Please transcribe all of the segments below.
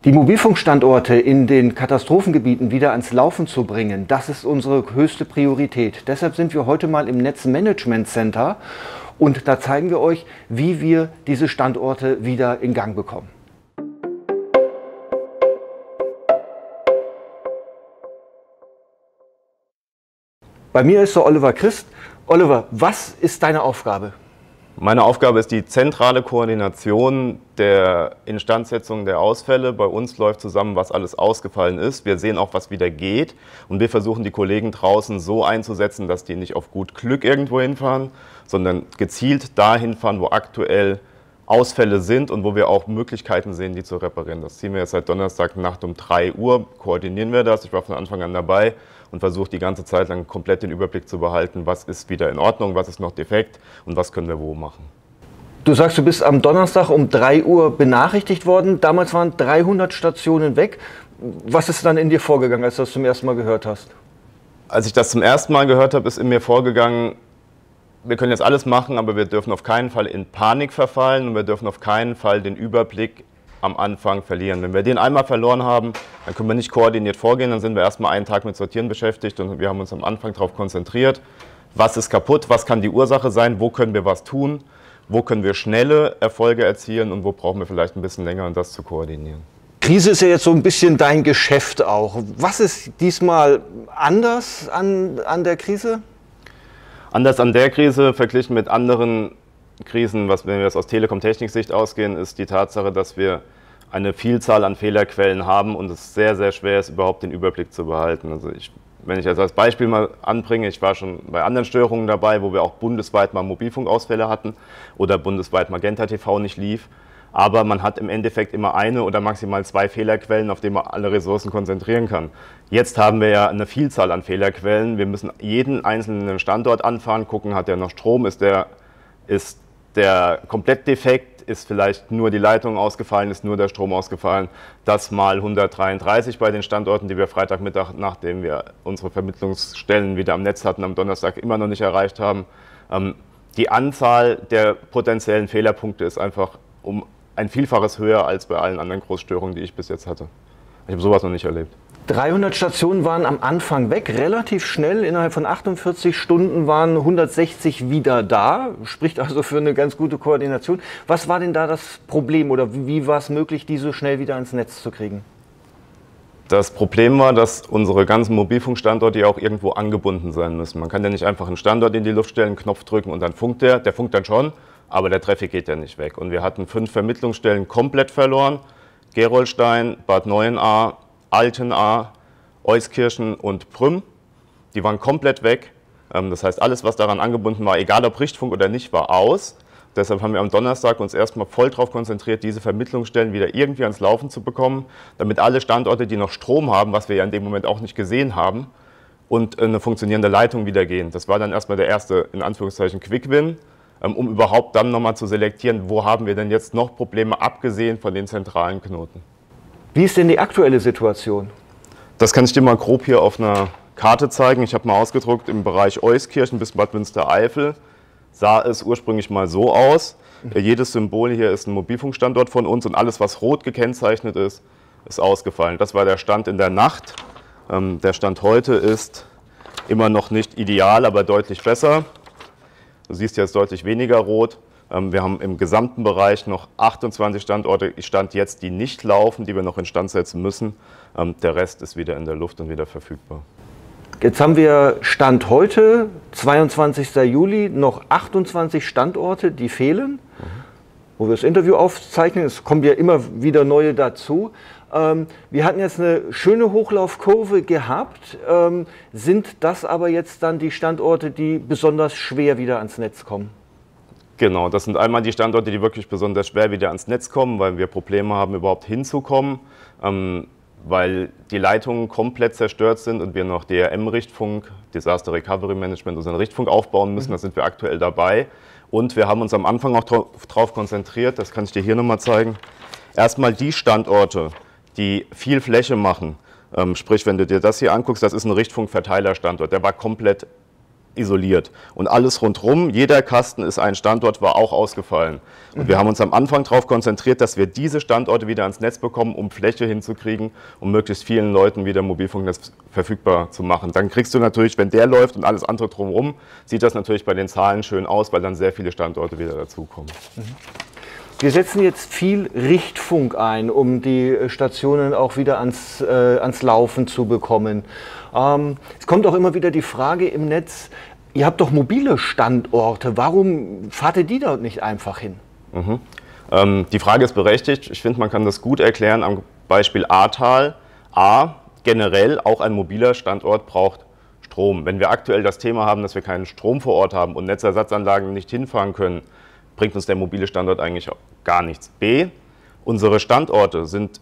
Die Mobilfunkstandorte in den Katastrophengebieten wieder ans Laufen zu bringen, das ist unsere höchste Priorität. Deshalb sind wir heute mal im Netzmanagement Center und da zeigen wir euch, wie wir diese Standorte wieder in Gang bekommen. Bei mir ist der Oliver Christ. Oliver, was ist deine Aufgabe? Meine Aufgabe ist die zentrale Koordination der Instandsetzung der Ausfälle. Bei uns läuft zusammen, was alles ausgefallen ist. Wir sehen auch, was wieder geht. Und wir versuchen, die Kollegen draußen so einzusetzen, dass die nicht auf gut Glück irgendwo hinfahren, sondern gezielt dahin fahren, wo aktuell Ausfälle sind und wo wir auch Möglichkeiten sehen, die zu reparieren. Das ziehen wir jetzt seit Donnerstagnacht um 3 Uhr, koordinieren wir das. Ich war von Anfang an dabei und versuche die ganze Zeit lang komplett den Überblick zu behalten, was ist wieder in Ordnung, was ist noch defekt und was können wir wo machen. Du sagst, du bist am Donnerstag um 3 Uhr benachrichtigt worden. Damals waren 300 Stationen weg. Was ist dann in dir vorgegangen, als du das zum ersten Mal gehört hast? Als ich das zum ersten Mal gehört habe, ist in mir vorgegangen, wir können jetzt alles machen, aber wir dürfen auf keinen Fall in Panik verfallen und wir dürfen auf keinen Fall den Überblick am Anfang verlieren. Wenn wir den einmal verloren haben, dann können wir nicht koordiniert vorgehen, dann sind wir erstmal einen Tag mit Sortieren beschäftigt und wir haben uns am Anfang darauf konzentriert, was ist kaputt, was kann die Ursache sein, wo können wir was tun, wo können wir schnelle Erfolge erzielen und wo brauchen wir vielleicht ein bisschen länger, um das zu koordinieren. Krise ist ja jetzt so ein bisschen dein Geschäft auch. Was ist diesmal anders an der Krise? Anders an der Krise verglichen mit anderen Krisen, wenn wir jetzt aus Telekom-Technik-Sicht ausgehen, ist die Tatsache, dass wir eine Vielzahl an Fehlerquellen haben und es sehr, sehr schwer ist, überhaupt den Überblick zu behalten. Also wenn ich jetzt als Beispiel mal anbringe, ich war schon bei anderen Störungen dabei, wo wir auch bundesweit mal Mobilfunkausfälle hatten oder bundesweit Magenta TV nicht lief. Aber man hat im Endeffekt immer eine oder maximal 2 Fehlerquellen, auf die man alle Ressourcen konzentrieren kann. Jetzt haben wir ja eine Vielzahl an Fehlerquellen. Wir müssen jeden einzelnen Standort anfahren, gucken, hat der noch Strom, ist der komplett defekt, ist vielleicht nur die Leitung ausgefallen, ist nur der Strom ausgefallen. Das mal 133 bei den Standorten, die wir Freitagmittag, nachdem wir unsere Vermittlungsstellen wieder am Netz hatten, am Donnerstag immer noch nicht erreicht haben. Die Anzahl der potenziellen Fehlerpunkte ist einfach um ein Vielfaches höher als bei allen anderen Großstörungen, die ich bis jetzt hatte. Ich habe sowas noch nicht erlebt. 300 Stationen waren am Anfang weg, relativ schnell, innerhalb von 48 Stunden waren 160 wieder da, spricht also für eine ganz gute Koordination. Was war denn da das Problem oder wie war es möglich, die so schnell wieder ans Netz zu kriegen? Das Problem war, dass unsere ganzen Mobilfunkstandorte ja auch irgendwo angebunden sein müssen. Man kann ja nicht einfach einen Standort in die Luft stellen, einen Knopf drücken und dann funkt der funkt dann schon, aber der Traffic geht ja nicht weg. Und wir hatten 5 Vermittlungsstellen komplett verloren, Gerolstein, Bad Neuenahr, Altenahr, Euskirchen und Prüm, die waren komplett weg. Das heißt, alles, was daran angebunden war, egal ob Richtfunk oder nicht, war aus. Deshalb haben wir am Donnerstag uns erstmal voll darauf konzentriert, diese Vermittlungsstellen wieder irgendwie ans Laufen zu bekommen, damit alle Standorte, die noch Strom haben, was wir ja in dem Moment auch nicht gesehen haben, und eine funktionierende Leitung wieder gehen. Das war dann erstmal der erste, in Anführungszeichen, Quick-Win, um überhaupt dann nochmal zu selektieren, wo haben wir denn jetzt noch Probleme, abgesehen von den zentralen Knoten. Wie ist denn die aktuelle Situation? Das kann ich dir mal grob hier auf einer Karte zeigen. Ich habe mal ausgedruckt, im Bereich Euskirchen bis Bad Münstereifel sah es ursprünglich mal so aus. Jedes Symbol hier ist ein Mobilfunkstandort von uns und alles, was rot gekennzeichnet ist, ist ausgefallen. Das war der Stand in der Nacht. Der Stand heute ist immer noch nicht ideal, aber deutlich besser. Du siehst jetzt deutlich weniger rot. Wir haben im gesamten Bereich noch 28 Standorte, Stand jetzt, die nicht laufen, die wir noch instand setzen müssen. Der Rest ist wieder in der Luft und wieder verfügbar. Jetzt haben wir Stand heute, 22. Juli, noch 28 Standorte, die fehlen, wo wir das Interview aufzeichnen. Es kommen ja immer wieder neue dazu. Wir hatten jetzt eine schöne Hochlaufkurve gehabt. Sind das aber jetzt dann die Standorte, die besonders schwer wieder ans Netz kommen? Genau, das sind einmal die Standorte, die wirklich besonders schwer wieder ans Netz kommen, weil wir Probleme haben, überhaupt hinzukommen, weil die Leitungen komplett zerstört sind und wir noch DRM-Richtfunk, Disaster Recovery Management, unseren Richtfunk aufbauen müssen. Da sind wir aktuell dabei. Und wir haben uns am Anfang auch darauf konzentriert, das kann ich dir hier nochmal zeigen, erstmal die Standorte, die viel Fläche machen. Sprich, wenn du dir das hier anguckst, das ist ein Richtfunkverteilerstandort, der war komplett isoliert. Und alles rundherum, jeder Kasten ist ein Standort, war auch ausgefallen. Und wir haben uns am Anfang darauf konzentriert, dass wir diese Standorte wieder ans Netz bekommen, um Fläche hinzukriegen, um möglichst vielen Leuten wieder Mobilfunknetz verfügbar zu machen. Dann kriegst du natürlich, wenn der läuft und alles andere drumherum, sieht das natürlich bei den Zahlen schön aus, weil dann sehr viele Standorte wieder dazukommen. Wir setzen jetzt viel Richtfunk ein, um die Stationen auch wieder ans Laufen zu bekommen. Es kommt auch immer wieder die Frage im Netz, ihr habt doch mobile Standorte, warum fahrt ihr die dort nicht einfach hin? Die Frage ist berechtigt. Ich finde, man kann das gut erklären am Beispiel Ahrtal. Generell auch ein mobiler Standort braucht Strom. Wenn wir aktuell das Thema haben, dass wir keinen Strom vor Ort haben und Netzersatzanlagen nicht hinfahren können, bringt uns der mobile Standort eigentlich gar nichts. B, unsere Standorte sind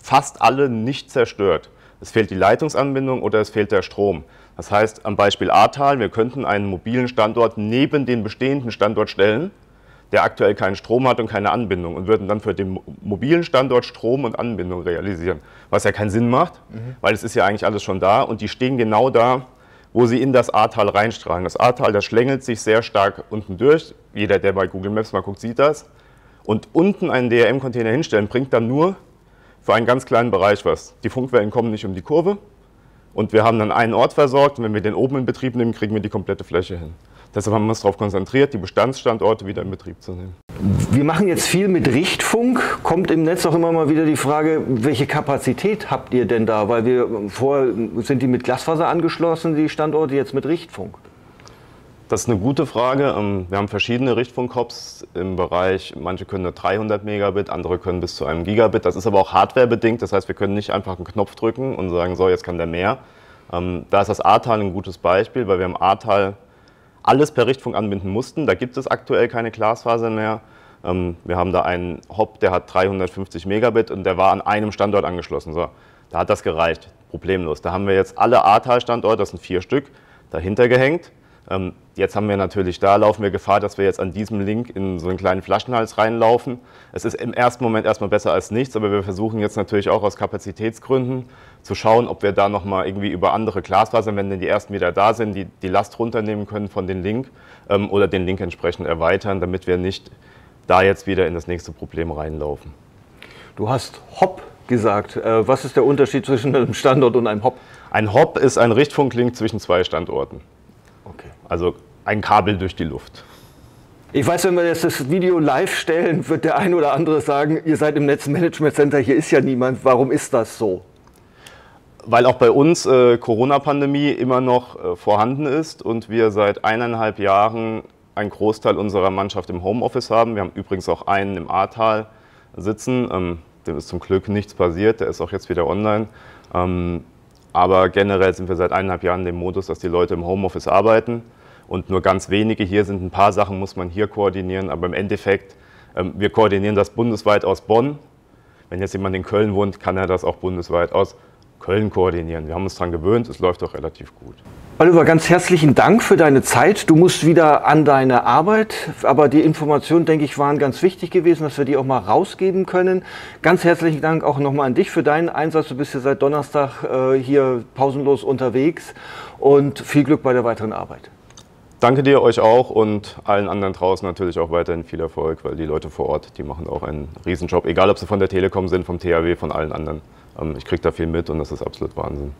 fast alle nicht zerstört. Es fehlt die Leitungsanbindung oder es fehlt der Strom. Das heißt, am Beispiel Ahrtal, wir könnten einen mobilen Standort neben den bestehenden Standort stellen, der aktuell keinen Strom hat und keine Anbindung, und würden dann für den mobilen Standort Strom und Anbindung realisieren. Was ja keinen Sinn macht, weil es ist ja eigentlich alles schon da und die stehen genau da, wo sie in das Ahrtal reinstrahlen. Das Ahrtal, das schlängelt sich sehr stark unten durch. Jeder, der bei Google Maps mal guckt, sieht das. Und unten einen DRM-Container hinstellen, bringt dann nur für einen ganz kleinen Bereich was. Die Funkwellen kommen nicht um die Kurve und wir haben dann einen Ort versorgt. Und wenn wir den oben in Betrieb nehmen, kriegen wir die komplette Fläche hin. Deshalb haben wir uns darauf konzentriert, die Bestandsstandorte wieder in Betrieb zu nehmen. Wir machen jetzt viel mit Richtfunk. Kommt im Netz auch immer mal wieder die Frage, welche Kapazität habt ihr denn da? Weil vorher sind die mit Glasfaser angeschlossen, die Standorte, jetzt mit Richtfunk. Das ist eine gute Frage. Wir haben verschiedene Richtfunk-Hubs im Bereich, manche können nur 300 Megabit, andere können bis zu einem Gigabit. Das ist aber auch hardwarebedingt, das heißt, wir können nicht einfach einen Knopf drücken und sagen, so, jetzt kann der mehr. Da ist das Ahrtal ein gutes Beispiel, weil wir im Ahrtal alles per Richtfunk anbinden mussten. Da gibt es aktuell keine Glasfaser mehr. Wir haben da einen Hub, der hat 350 Megabit und der war an einem Standort angeschlossen. So, da hat das gereicht, problemlos. Da haben wir jetzt alle Ahrtal-Standorte, das sind 4 Stück, dahinter gehängt. Jetzt haben wir natürlich, da laufen wir Gefahr, dass wir jetzt an diesem Link in so einen kleinen Flaschenhals reinlaufen. Es ist im ersten Moment erstmal besser als nichts, aber wir versuchen jetzt natürlich auch aus Kapazitätsgründen zu schauen, ob wir da nochmal irgendwie über andere Glasfaser, wenn denn die ersten wieder da sind, die Last runternehmen können von dem Link oder den Link entsprechend erweitern, damit wir nicht da jetzt wieder in das nächste Problem reinlaufen. Du hast Hop gesagt. Was ist der Unterschied zwischen einem Standort und einem Hop? Ein Hop ist ein Richtfunklink zwischen 2 Standorten. Okay. Also ein Kabel durch die Luft. Ich weiß, wenn wir jetzt das Video live stellen, wird der ein oder andere sagen, ihr seid im Netzmanagement Center, hier ist ja niemand. Warum ist das so? Weil auch bei uns Corona-Pandemie immer noch vorhanden ist und wir seit 1,5 Jahren einen Großteil unserer Mannschaft im Homeoffice haben. Wir haben übrigens auch einen im Ahrtal sitzen. Dem ist zum Glück nichts passiert, der ist auch jetzt wieder online. Aber generell sind wir seit 1,5 Jahren in dem Modus, dass die Leute im Homeoffice arbeiten und nur ganz wenige hier sind. Ein paar Sachen muss man hier koordinieren, aber im Endeffekt, wir koordinieren das bundesweit aus Bonn. Wenn jetzt jemand in Köln wohnt, kann er das auch bundesweit aus Köln koordinieren. Wir haben uns daran gewöhnt, es läuft auch relativ gut. Oliver, ganz herzlichen Dank für deine Zeit. Du musst wieder an deine Arbeit, aber die Informationen, denke ich, waren ganz wichtig gewesen, dass wir die auch mal rausgeben können. Ganz herzlichen Dank auch nochmal an dich für deinen Einsatz. Du bist ja seit Donnerstag hier pausenlos unterwegs und viel Glück bei der weiteren Arbeit. Danke dir, euch auch und allen anderen draußen natürlich auch weiterhin viel Erfolg, weil die Leute vor Ort, die machen auch einen Riesenjob, egal ob sie von der Telekom sind, vom THW, von allen anderen. Ich kriege da viel mit und das ist absolut Wahnsinn.